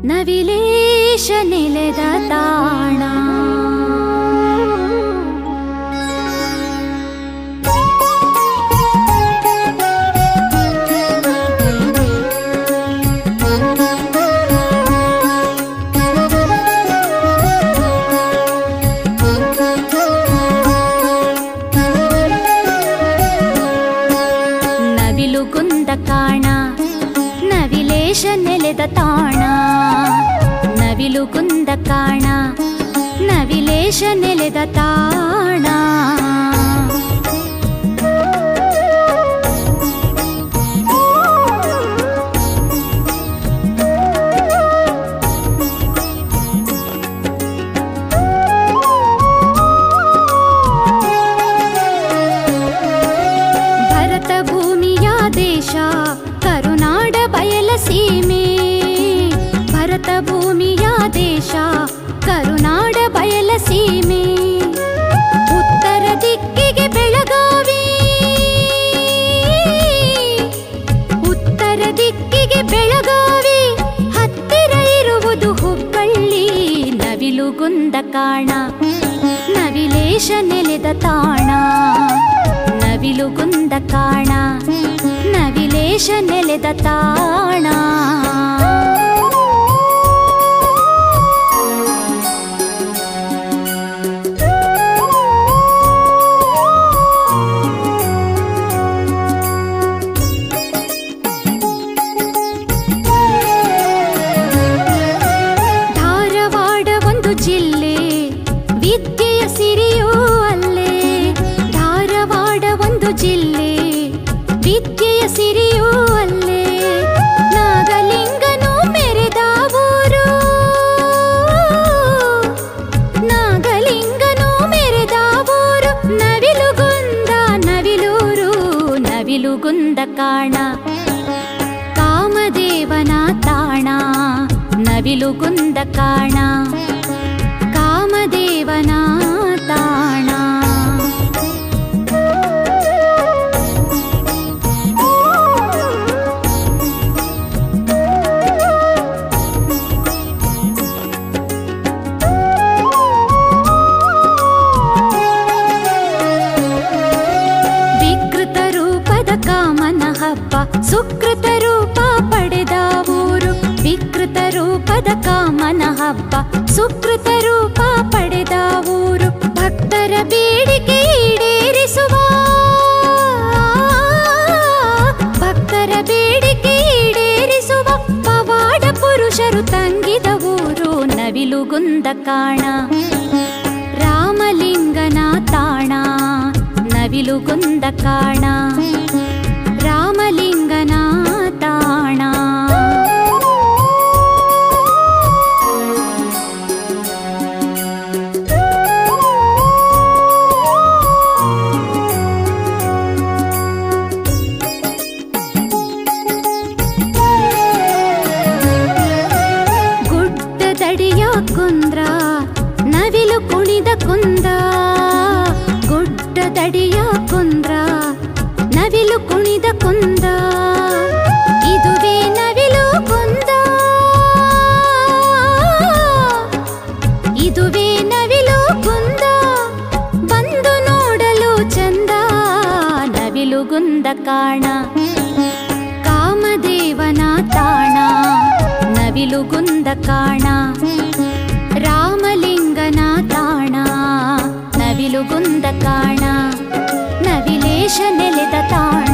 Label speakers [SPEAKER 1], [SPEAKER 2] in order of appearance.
[SPEAKER 1] ನವಿಲೇಶ ನೆಲೆದ ತಾಣ. ನವಿಲುಗುಂದ ಕಾಣ ನವಿಲೇಶ ನೆಲೆದ ತಾಣ. ನವಿಲುಗುಂದ ಕಾಣ ನವಿಲೇಶ ನೆಲೆದ ತಾಣ. ಭರತ ಭೂಮಿಯ ದೇಶ ಕರುನಾಡ ಬಯಲ ಸೀಮೆ. ಭರತ ಭೂಮಿಯ ದೇಶ ಕರುನಾಡ ಬಯಲ ಸೀಮೆ. ಉತ್ತರ ದಿಕ್ಕಿಗೆ ಬೆಳಗಾವಿ, ಉತ್ತರ ದಿಕ್ಕಿಗೆ ಬೆಳಗಾವಿ, ಹತ್ತಿರ ಇರುವುದು ಹುಬ್ಬಳ್ಳಿ. ನವಿಲುಗುಂದ ಕಾಣ ನವಿಲೇಶ ನೆಲೆದ ತಾಣ. ನವಿಲುಗುಂದ ಕಾಣ ನವಿಲೇಶ ನೆಲೆದ ತಾಣ. ಧಾರವಾಡ ಒಂದು ಜಿಲ್ಲೆ, ವಿದ್ಯೆಯ ಸಿರಿಯೂ ಅಲ್ಲೇ. ಧಾರವಾಡ ಒಂದು ಜಿಲ್ಲೆ, ವಿದ್ಯೆಯ ಸಿರಿಯೂ ಅಲ್ಲೇ. ನಾಗಲಿಂಗನು ಮೆರೆದ ಊರು, ನಾಗಲಿಂಗನು ಮೆರೆದ ಊರು. ನವಿಲುಗುಂದ ನವಿಲೂರು. ನವಿಲುಗುಂದ ಕಾಣ ಕಾಮದೇವನ ತಾಣ. ನವಿಲುಗುಂದ ಕಾಣ ಕಾಮದೇವನ ತಾಣ. ವಿಕೃತ ರೂಪದ ಕಾಮನ ಹಬ್ಬ ಸುಕೃತ ರೂಪ ಪಡೆದ ಊರು. ವಿಕೃತ ರೂಪದ ಕಾಮನ ಹಬ್ಬ ಸುಕೃತ ರೂಪ ಪಡೆದ ಊರು. ಭಕ್ತರ ಬೇಡಿಕೆ ಈಡೇರಿಸುವ, ಭಕ್ತರ ಬೇಡಿಕೆ ಈಡೇರಿಸುವ ಪವಾಡ ಪುರುಷರು ತಂಗಿದ ಊರು. ನವಿಲುಗುಂದ ಕಾಣ ರಾಮಲಿಂಗನ ತಾಣ. ನವಿಲುಗುಂದ ಕಾಣ ರಾಮಲಿಂಗನ ತಾಣ. ಗುಡ್ಡದಡಿಯ ಕುಂದ್ರ ನವಿಲು ಕುಣಿದ ಕುಂದ. ಗುಡ್ಡದಡಿಯ ಕುಂದ್ರ ನವಿಲು ಕುಣಿದ ಕುಂದ. ಇದುವೇ ನವಿಲು ಕುಂದ, ಇದುವೇ ನವಿಲು ಕುಂದ. ಬಂದು ನೋಡಲು ಚಂದ. ನವಿಲುಗುಂದ ಕಾಣ ಕಾಮದೇವನ ತಾಣ. ನವಿಲುಗುಂದ ಕಾಣ ರಾಮಲಿಂಗನ ತಾಣ. ನವಿಲುಗುಂದ ಕಾಣ ನವಿಲೇಶ ನೆಲೆದ ತಾಣ.